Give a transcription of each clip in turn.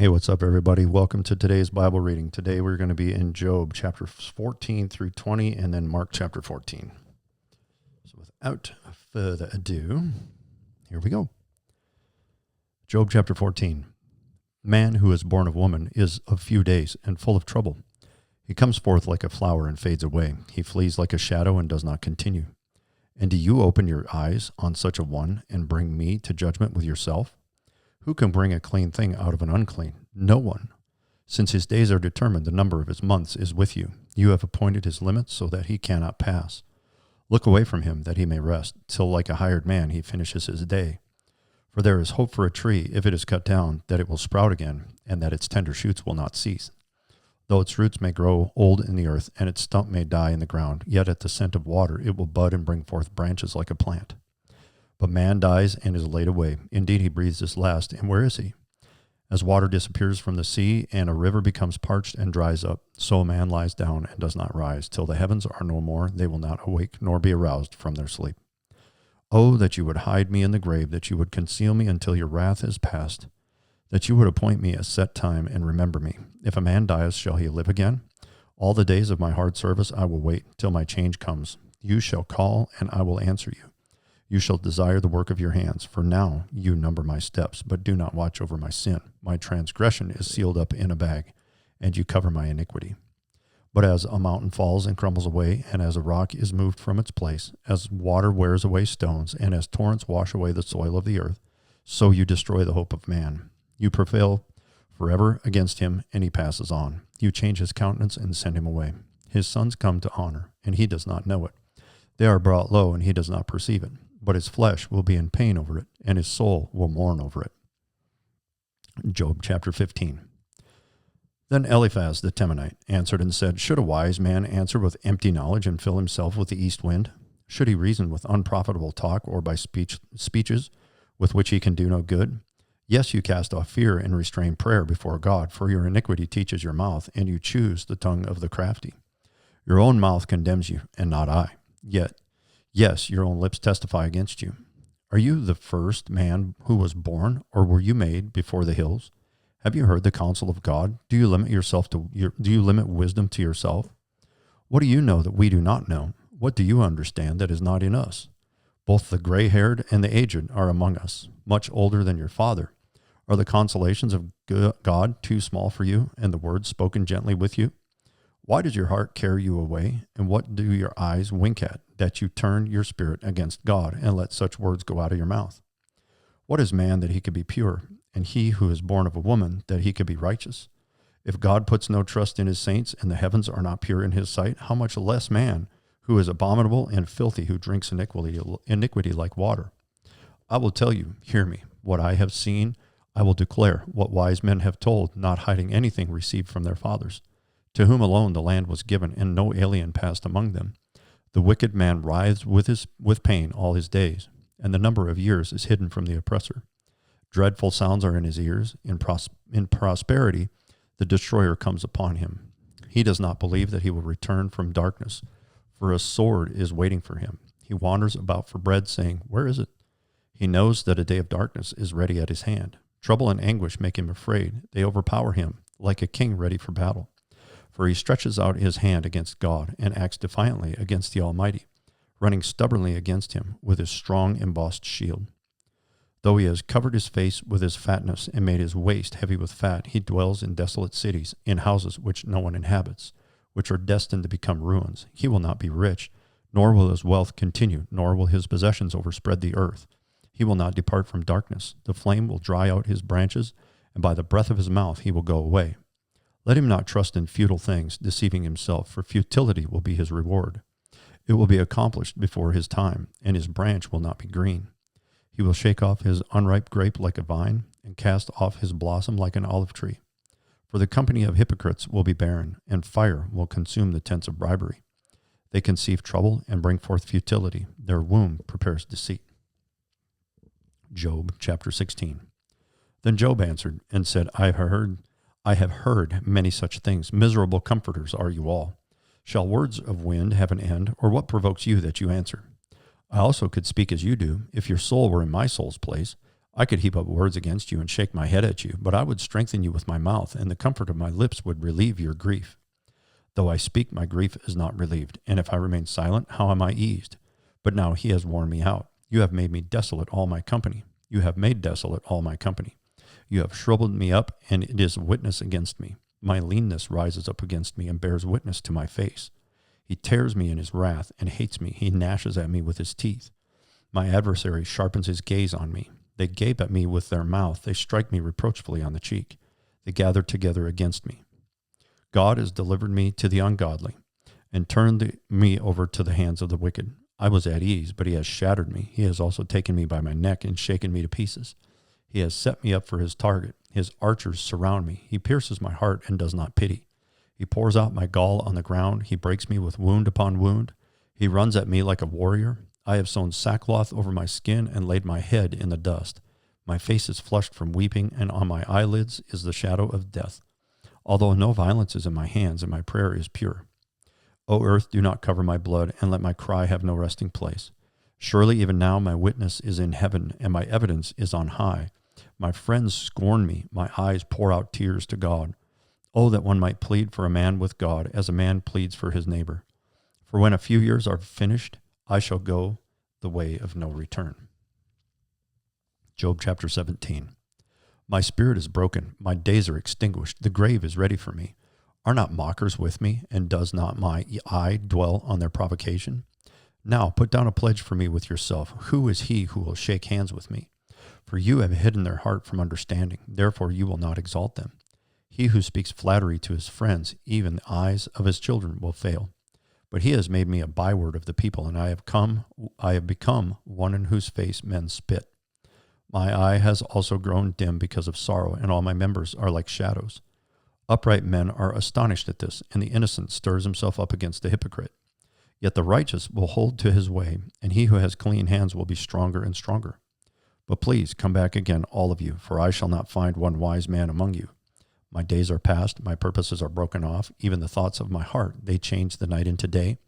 Hey, what's up, everybody? Welcome to today's Bible reading. Today we're going to be in Job chapter 14 through 20 and then Mark chapter 14. So without further ado, here we go. Job chapter 14. Man who is born of woman is of few days and full of trouble. He comes forth like a flower and fades away. He flees like a shadow and does not continue. And do you open your eyes on such a one and bring me to judgment with yourself? Who can bring a clean thing out of an unclean? No one. Since his days are determined, the number of his months is with you. You have appointed his limits so that he cannot pass. Look away from him that he may rest, till like a hired man he finishes his day. For there is hope for a tree, if it is cut down, that it will sprout again, and that its tender shoots will not cease. Though its roots may grow old in the earth, and its stump may die in the ground, yet at the scent of water it will bud and bring forth branches like a plant. But man dies and is laid away. Indeed, he breathes his last, and where is he? As water disappears from the sea, and a river becomes parched and dries up, so a man lies down and does not rise. Till the heavens are no more, they will not awake, nor be aroused from their sleep. Oh, that you would hide me in the grave, that you would conceal me until your wrath is past, that you would appoint me a set time and remember me. If a man dies, shall he live again? All the days of my hard service I will wait till my change comes. You shall call, and I will answer you. You shall desire the work of your hands, for now you number my steps, but do not watch over my sin. My transgression is sealed up in a bag, and you cover my iniquity. But as a mountain falls and crumbles away, and as a rock is moved from its place, as water wears away stones, and as torrents wash away the soil of the earth, so you destroy the hope of man. You prevail forever against him, and he passes on. You change his countenance and send him away. His sons come to honor, and he does not know it. They are brought low, and he does not perceive it. But his flesh will be in pain over it, and his soul will mourn over it. Job chapter 15. Then Eliphaz the Temanite answered and said, Should a wise man answer with empty knowledge and fill himself with the east wind? Should he reason with unprofitable talk or by speeches with which he can do no good? Yes, you cast off fear and restrain prayer before God, for your iniquity teaches your mouth, and you choose the tongue of the crafty. Your own mouth condemns you, and not I. Yet, yes, your own lips testify against you. Are you the first man who was born, or were you made before the hills? Have you heard the counsel of God? Do you limit wisdom to yourself? What do you know that we do not know? What do you understand that is not in us? Both the gray-haired and the aged are among us, much older than your father. Are the consolations of God too small for you, and the words spoken gently with you? Why does your heart carry you away, and what do your eyes wink at, that you turn your spirit against God and let such words go out of your mouth? What is man that he could be pure, and he who is born of a woman that he could be righteous? If God puts no trust in his saints, and the heavens are not pure in his sight, how much less man who is abominable and filthy, who drinks iniquity like water? I will tell you, hear me, what I have seen I will declare, what wise men have told, not hiding anything received from their fathers, to whom alone the land was given, and no alien passed among them. The wicked man writhes with pain all his days, and the number of years is hidden from the oppressor. Dreadful sounds are in his ears. In prosperity, the destroyer comes upon him. He does not believe that he will return from darkness, for a sword is waiting for him. He wanders about for bread, saying, Where is it? He knows that a day of darkness is ready at his hand. Trouble and anguish make him afraid. They overpower him, like a king ready for battle. For he stretches out his hand against God and acts defiantly against the Almighty, running stubbornly against him with his strong embossed shield. Though he has covered his face with his fatness and made his waist heavy with fat, he dwells in desolate cities, in houses which no one inhabits, which are destined to become ruins. He will not be rich, nor will his wealth continue, nor will his possessions overspread the earth. He will not depart from darkness. The flame will dry out his branches, and by the breath of his mouth he will go away. Let him not trust in futile things, deceiving himself, for futility will be his reward. It will be accomplished before his time, and his branch will not be green. He will shake off his unripe grape like a vine, and cast off his blossom like an olive tree. For the company of hypocrites will be barren, and fire will consume the tents of bribery. They conceive trouble and bring forth futility. Their womb prepares deceit. Job chapter 16. Then Job answered and said, I have heard many such things. Miserable comforters are you all. Shall words of wind have an end, or what provokes you that you answer? I also could speak as you do. If your soul were in my soul's place, I could heap up words against you and shake my head at you, but I would strengthen you with my mouth, and the comfort of my lips would relieve your grief. Though I speak, my grief is not relieved, and if I remain silent, how am I eased? But now he has worn me out. You have made me desolate all my company. You have made desolate all my company. You have shriveled me up, and it is witness against me. My leanness rises up against me and bears witness to my face. He tears me in his wrath and hates me. He gnashes at me with his teeth. My adversary sharpens his gaze on me. They gape at me with their mouth. They strike me reproachfully on the cheek. They gather together against me. God has delivered me to the ungodly and turned me over to the hands of the wicked. I was at ease, but he has shattered me. He has also taken me by my neck and shaken me to pieces. He has set me up for his target. His archers surround me. He pierces my heart and does not pity. He pours out my gall on the ground. He breaks me with wound upon wound. He runs at me like a warrior. I have sewn sackcloth over my skin and laid my head in the dust. My face is flushed from weeping, and on my eyelids is the shadow of death. Although no violence is in my hands, and my prayer is pure. O earth, do not cover my blood, and let my cry have no resting place. Surely even now my witness is in heaven, and my evidence is on high. My friends scorn me. My eyes pour out tears to God. Oh, that one might plead for a man with God, as a man pleads for his neighbor. For when a few years are finished, I shall go the way of no return. Job chapter 17. My spirit is broken. My days are extinguished. The grave is ready for me. Are not mockers with me, and does not my eye dwell on their provocation? Now put down a pledge for me with yourself. Who is he who will shake hands with me? For you have hidden their heart from understanding. Therefore you will not exalt them. He who speaks flattery to his friends, even the eyes of his children will fail. But he has made me a byword of the people, and I have become one in whose face men spit. My eye has also grown dim because of sorrow, and all my members are like shadows. Upright men are astonished at this, and the innocent stirs himself up against the hypocrite. Yet the righteous will hold to his way, and he who has clean hands will be stronger and stronger. But please come back again, all of you, for I shall not find one wise man among you. My days are past, my purposes are broken off, even the thoughts of my heart, they change the night into day.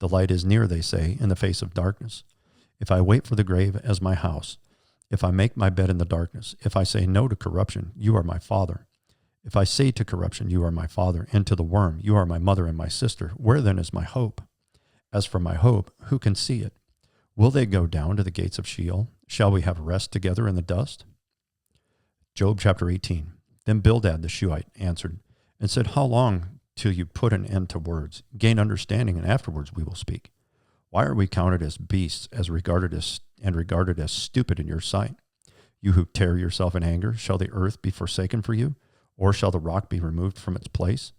The light is near, they say, in the face of darkness. If I wait for the grave as my house, if I make my bed in the darkness, if I say no to corruption, you are my father. If I say to corruption, you are my father, and to the worm, you are my mother and my sister, where then is my hope? As for my hope, who can see it? Will they go down to the gates of Sheol? Shall we have rest together in the dust? Job chapter 18. Then Bildad the Shuhite answered and said, How long till you put an end to words? Gain understanding, and afterwards we will speak. Why are we counted as beasts, regarded as stupid in your sight? You who tear yourself in anger, shall the earth be forsaken for you? Or shall the rock be removed from its place?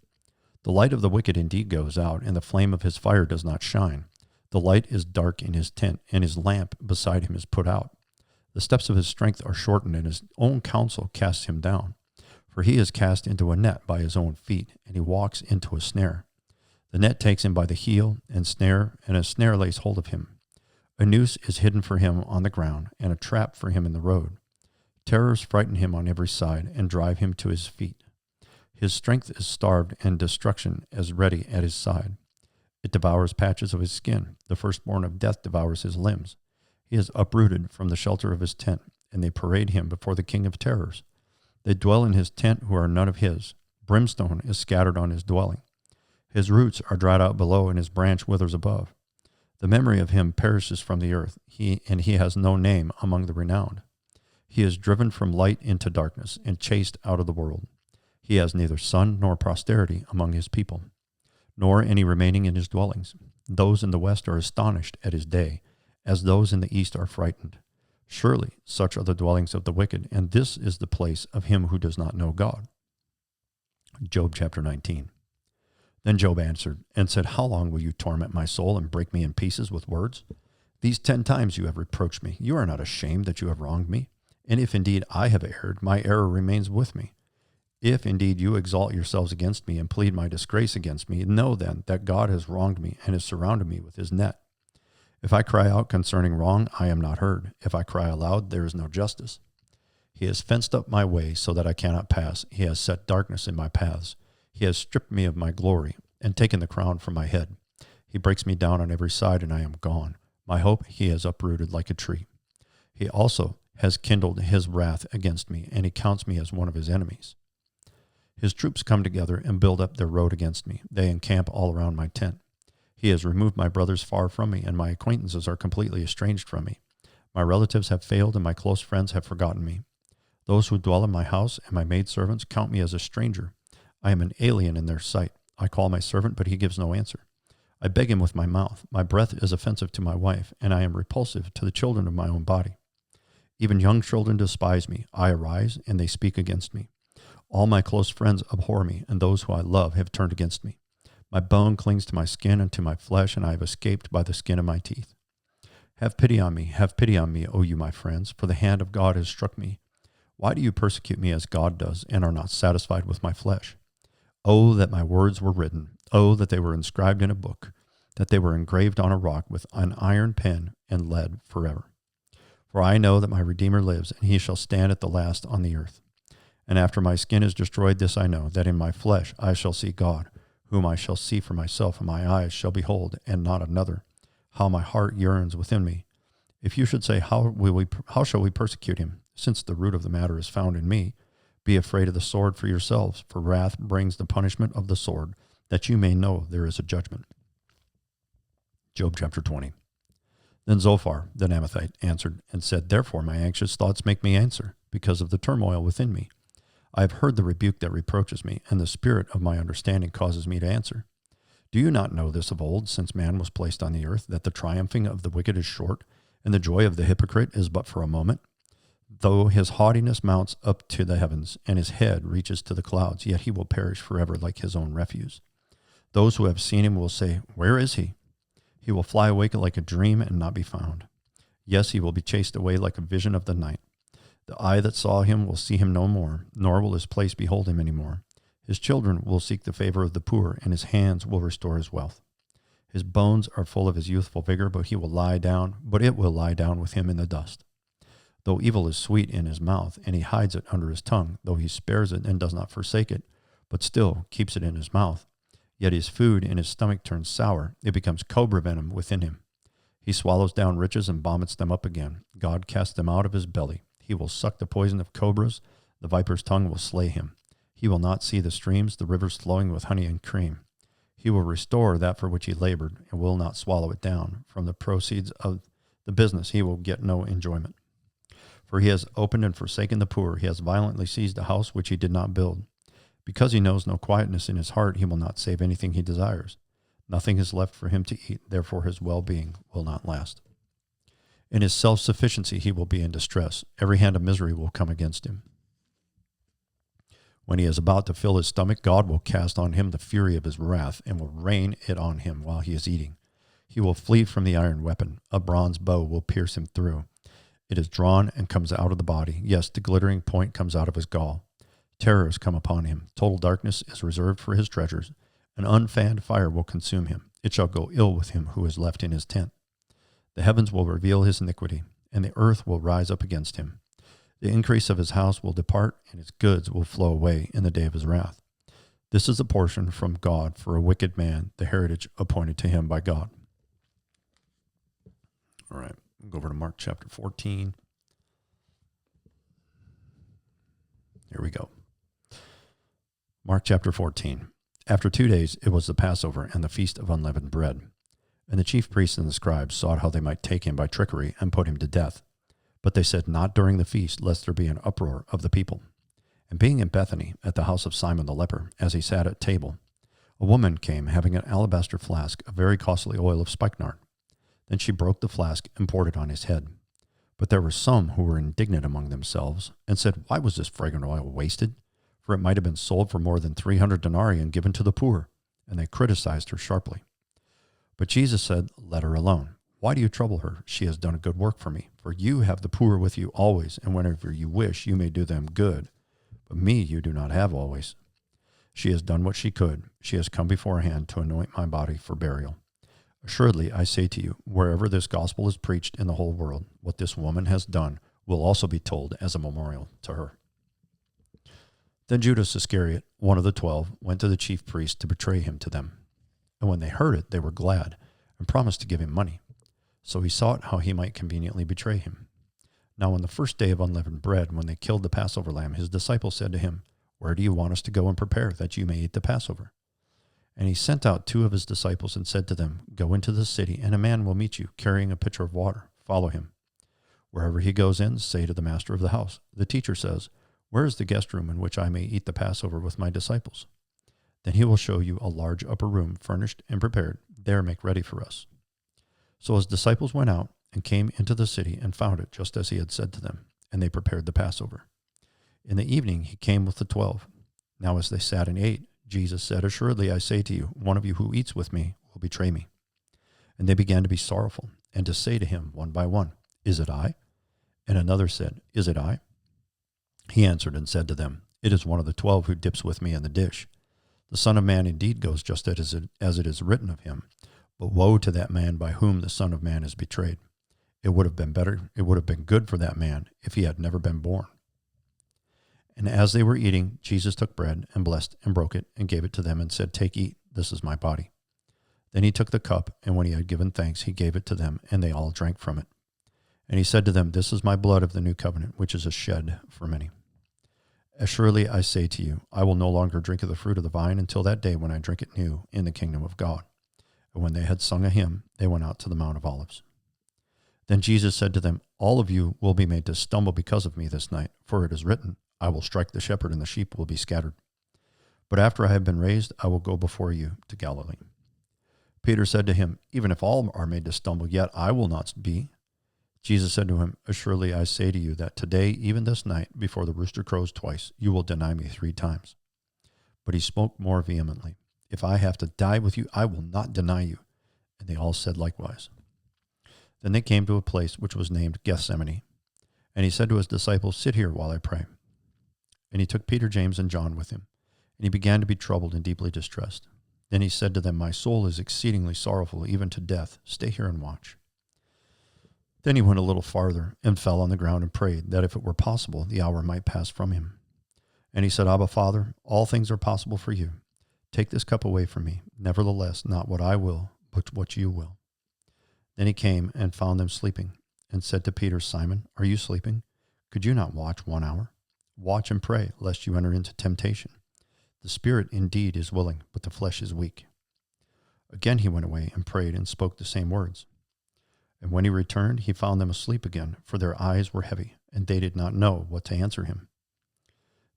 The light of the wicked indeed goes out, and the flame of his fire does not shine. The light is dark in his tent, and his lamp beside him is put out. The steps of his strength are shortened, and his own counsel casts him down. For he is cast into a net by his own feet, and he walks into a snare. The net takes him by the heel, and a snare lays hold of him. A noose is hidden for him on the ground, and a trap for him in the road. Terrors frighten him on every side, and drive him to his feet. His strength is starved, and destruction is ready at his side. It devours patches of his skin. The firstborn of death devours his limbs. He is uprooted from the shelter of his tent, and they parade him before the king of terrors. They dwell in his tent who are none of his. Brimstone is scattered on his dwelling. His roots are dried out below, and his branch withers above. The memory of him perishes from the earth, he has no name among the renowned. He is driven from light into darkness, and chased out of the world. He has neither son nor posterity among his people, nor any remaining in his dwellings. Those in the west are astonished at his day, as those in the east are frightened. Surely such are the dwellings of the wicked, and this is the place of him who does not know God. Job chapter 19. Then Job answered and said, How long will you torment my soul and break me in pieces with words? These 10 times you have reproached me. You are not ashamed that you have wronged me. And if indeed I have erred, my error remains with me. If indeed you exalt yourselves against me and plead my disgrace against me, know then that God has wronged me and has surrounded me with his net. If I cry out concerning wrong, I am not heard. If I cry aloud, there is no justice. He has fenced up my way so that I cannot pass. He has set darkness in my paths. He has stripped me of my glory and taken the crown from my head. He breaks me down on every side, and I am gone. My hope he has uprooted like a tree. He also has kindled his wrath against me, and he counts me as one of his enemies. His troops come together and build up their road against me. They encamp all around my tent. He has removed my brothers far from me, and my acquaintances are completely estranged from me. My relatives have failed, and my close friends have forgotten me. Those who dwell in my house and my maidservants count me as a stranger. I am an alien in their sight. I call my servant, but he gives no answer. I beg him with my mouth. My breath is offensive to my wife, and I am repulsive to the children of my own body. Even young children despise me. I arise, and they speak against me. All my close friends abhor me, and those who I love have turned against me. My bone clings to my skin and to my flesh, and I have escaped by the skin of my teeth. Have pity on me, O you my friends, for the hand of God has struck me. Why do you persecute me as God does, and are not satisfied with my flesh? Oh, that my words were written. Oh, that they were inscribed in a book, that they were engraved on a rock with an iron pen and lead forever. For I know that my Redeemer lives, and he shall stand at the last on the earth. And after my skin is destroyed, this I know, that in my flesh I shall see God, whom I shall see for myself, and my eyes shall behold, and not another. How my heart yearns within me. If you should say, how shall we persecute him, since the root of the matter is found in me? Be afraid of the sword for yourselves, for wrath brings the punishment of the sword, that you may know there is a judgment. Job chapter 20. Then Zophar the Naamathite answered and said, Therefore my anxious thoughts make me answer, because of the turmoil within me. I have heard the rebuke that reproaches me, and the spirit of my understanding causes me to answer. Do you not know this of old, since man was placed on the earth, that the triumphing of the wicked is short, and the joy of the hypocrite is but for a moment? Though his haughtiness mounts up to the heavens, and his head reaches to the clouds, yet he will perish forever like his own refuse. Those who have seen him will say, Where is he? He will fly away like a dream and not be found. Yes, he will be chased away like a vision of the night. The eye that saw him will see him no more, nor will his place behold him any more. His children will seek the favor of the poor, and his hands will restore his wealth. His bones are full of his youthful vigor, but it will lie down with him in the dust. Though evil is sweet in his mouth, and he hides it under his tongue, though he spares it and does not forsake it, but still keeps it in his mouth, yet his food in his stomach turns sour, it becomes cobra venom within him. He swallows down riches and vomits them up again. God casts them out of his belly. He will suck the poison of cobras. The viper's tongue will slay him. He will not see the streams, the rivers flowing with honey and cream. He will restore that for which he labored, and will not swallow it down. From the proceeds of the business he will get no enjoyment. For he has opened and forsaken the poor. He has violently seized a house which he did not build. Because he knows no quietness in his heart, he will not save anything he desires. Nothing is left for him to eat, therefore his well-being will not last. In his self-sufficiency he will be in distress. Every hand of misery will come against him. When he is about to fill his stomach, God will cast on him the fury of his wrath, and will rain it on him while he is eating. He will flee from the iron weapon. A bronze bow will pierce him through. It is drawn and comes out of the body. Yes, the glittering point comes out of his gall. Terrors come upon him. Total darkness is reserved for his treasures. An unfanned fire will consume him. It shall go ill with him who is left in his tent. The heavens will reveal his iniquity, and the earth will rise up against him. The increase of his house will depart, and his goods will flow away in the day of his wrath. This is a portion from God for a wicked man, the heritage appointed to him by God. All right, we'll go over to Mark chapter 14. Here we go. Mark chapter 14. After 2 days, it was the Passover and the feast of unleavened bread. And the chief priests and the scribes sought how they might take him by trickery and put him to death. But they said, Not during the feast, lest there be an uproar of the people. And being in Bethany, at the house of Simon the leper, as he sat at table, a woman came having an alabaster flask of very costly oil of spikenard. Then she broke the flask and poured it on his head. But there were some who were indignant among themselves, and said, Why was this fragrant oil wasted? For it might have been sold for more than 300 denarii and given to the poor. And they criticized her sharply. But Jesus said, Let her alone. Why do you trouble her? She has done a good work for me. For you have the poor with you always, and whenever you wish, you may do them good. But me you do not have always. She has done what she could. She has come beforehand to anoint my body for burial. Assuredly, I say to you, wherever this gospel is preached in the whole world, what this woman has done will also be told as a memorial to her. Then Judas Iscariot, one of the 12, went to the chief priests to betray him to them. And when they heard it, they were glad and promised to give him money. So he sought how he might conveniently betray him. Now on the first day of unleavened bread, when they killed the Passover lamb, his disciples said to him, "Where do you want us to go and prepare, that you may eat the Passover?" And he sent out 2 of his disciples and said to them, "Go into the city, and a man will meet you, carrying a pitcher of water. Follow him. Wherever he goes in, say to the master of the house, 'The teacher says, where is the guest room in which I may eat the Passover with my disciples?' Then he will show you a large upper room, furnished and prepared. There make ready for us." So his disciples went out and came into the city and found it just as he had said to them, and they prepared the Passover. In the evening he came with the 12. Now as they sat and ate, Jesus said, "Assuredly I say to you, one of you who eats with me will betray me." And they began to be sorrowful, and to say to him one by one, "Is it I?" And another said, "Is it I?" He answered and said to them, "It is one of the 12 who dips with me in the dish. The Son of Man indeed goes just as it is written of him, but woe to that man by whom the Son of Man is betrayed. It would have been good for that man if he had never been born." And as they were eating, Jesus took bread and blessed and broke it and gave it to them and said, "Take, eat, this is my body." Then he took the cup, and when he had given thanks, he gave it to them, and they all drank from it. And he said to them, "This is my blood of the new covenant, which is shed for many. Assuredly I say to you, I will no longer drink of the fruit of the vine until that day when I drink it new in the kingdom of God." And when they had sung a hymn, they went out to the Mount of Olives. Then Jesus said to them, "All of you will be made to stumble because of me this night, for it is written, I will strike the shepherd and the sheep will be scattered. But after I have been raised, I will go before you to Galilee." Peter said to him, "Even if all are made to stumble, yet I will not be." Jesus said to him, "Assuredly I say to you that today, even this night, before the rooster crows twice, you will deny me 3 times. But he spoke more vehemently, "If I have to die with you, I will not deny you." And they all said likewise. Then they came to a place which was named Gethsemane. And he said to his disciples, "Sit here while I pray." And he took Peter, James, and John with him. And he began to be troubled and deeply distressed. Then he said to them, "My soul is exceedingly sorrowful, even to death. Stay here and watch." Then he went a little farther and fell on the ground and prayed that if it were possible, the hour might pass from him. And he said, "Abba, Father, all things are possible for you. Take this cup away from me. Nevertheless, not what I will, but what you will." Then he came and found them sleeping, and said to Peter, "Simon, are you sleeping? Could you not watch 1 hour? Watch and pray, lest you enter into temptation. The spirit indeed is willing, but the flesh is weak." Again he went away and prayed and spoke the same words. And when he returned, he found them asleep again, for their eyes were heavy, and they did not know what to answer him.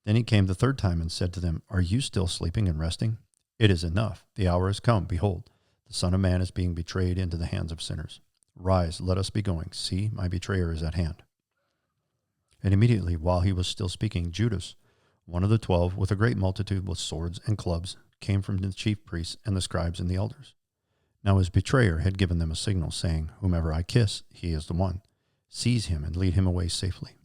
Then he came the 3rd time and said to them, "Are you still sleeping and resting? It is enough. The hour is come. Behold, the Son of Man is being betrayed into the hands of sinners. Rise, let us be going. See, my betrayer is at hand." And immediately, while he was still speaking, Judas, one of the 12, with a great multitude with swords and clubs, came from the chief priests and the scribes and the elders. Now his betrayer had given them a signal, saying, "Whomever I kiss, he is the one. Seize him and lead him away safely."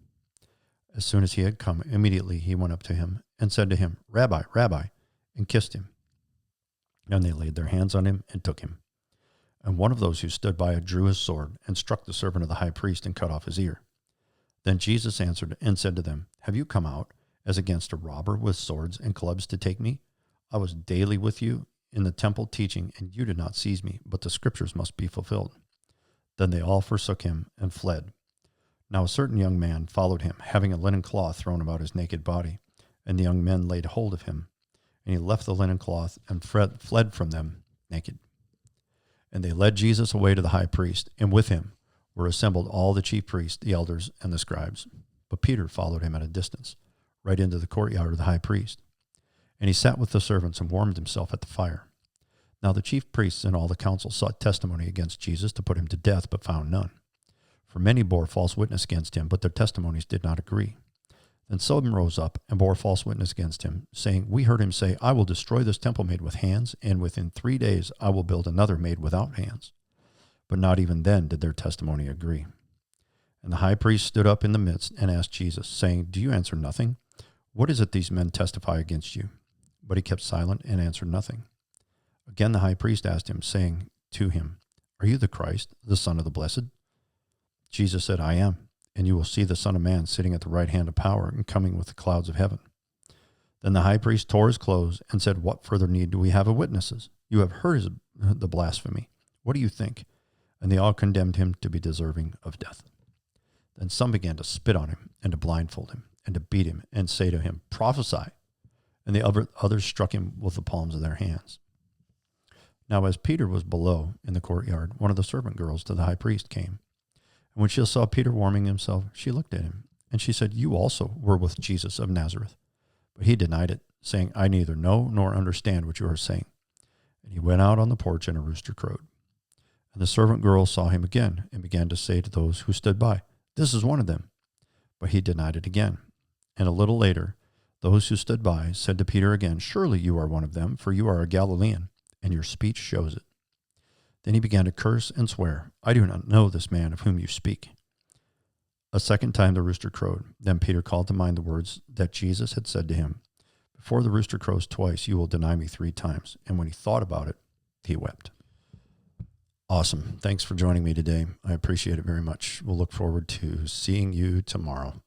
As soon as he had come, immediately he went up to him and said to him, "Rabbi, Rabbi," and kissed him. And they laid their hands on him and took him. And one of those who stood by drew his sword and struck the servant of the high priest and cut off his ear. Then Jesus answered and said to them, "Have you come out as against a robber with swords and clubs to take me? I was daily with you in the temple teaching, and you did not seize me, but the scriptures must be fulfilled." Then they all forsook him and fled. Now a certain young man followed him, having a linen cloth thrown about his naked body. And the young men laid hold of him. And he left the linen cloth and fled from them naked. And they led Jesus away to the high priest, and with him were assembled all the chief priests, the elders, and the scribes. But Peter followed him at a distance, right into the courtyard of the high priest. And he sat with the servants and warmed himself at the fire. Now the chief priests and all the council sought testimony against Jesus to put him to death, but found none. For many bore false witness against him, but their testimonies did not agree. Then some rose up and bore false witness against him, saying, "We heard him say, I will destroy this temple made with hands, and within 3 days I will build another made without hands." But not even then did their testimony agree. And the high priest stood up in the midst and asked Jesus, saying, "Do you answer nothing? What is it these men testify against you?" But he kept silent and answered nothing. Again the high priest asked him, saying to him, "Are you the Christ, the Son of the Blessed?" Jesus said, "I am, and you will see the Son of Man sitting at the right hand of power and coming with the clouds of heaven." Then the high priest tore his clothes and said, "What further need do we have of witnesses? You have heard the blasphemy. What do you think?" And they all condemned him to be deserving of death. Then some began to spit on him and to blindfold him and to beat him and say to him, "Prophesy." And the others struck him with the palms of their hands. Now as Peter was below in the courtyard, one of the servant girls to the high priest came. And when she saw Peter warming himself, she looked at him, and she said, "You also were with Jesus of Nazareth." But he denied it, saying, "I neither know nor understand what you are saying." And he went out on the porch, and a rooster crowed. And the servant girl saw him again, and began to say to those who stood by, "This is one of them." But he denied it again. And a little later, those who stood by said to Peter again, "Surely you are one of them, for you are a Galilean, and your speech shows it." Then he began to curse and swear, "I do not know this man of whom you speak." A second time the rooster crowed. Then Peter called to mind the words that Jesus had said to him, "Before the rooster crows twice, you will deny me 3 times." And when he thought about it, he wept. Awesome. Thanks for joining me today. I appreciate it very much. We'll look forward to seeing you tomorrow.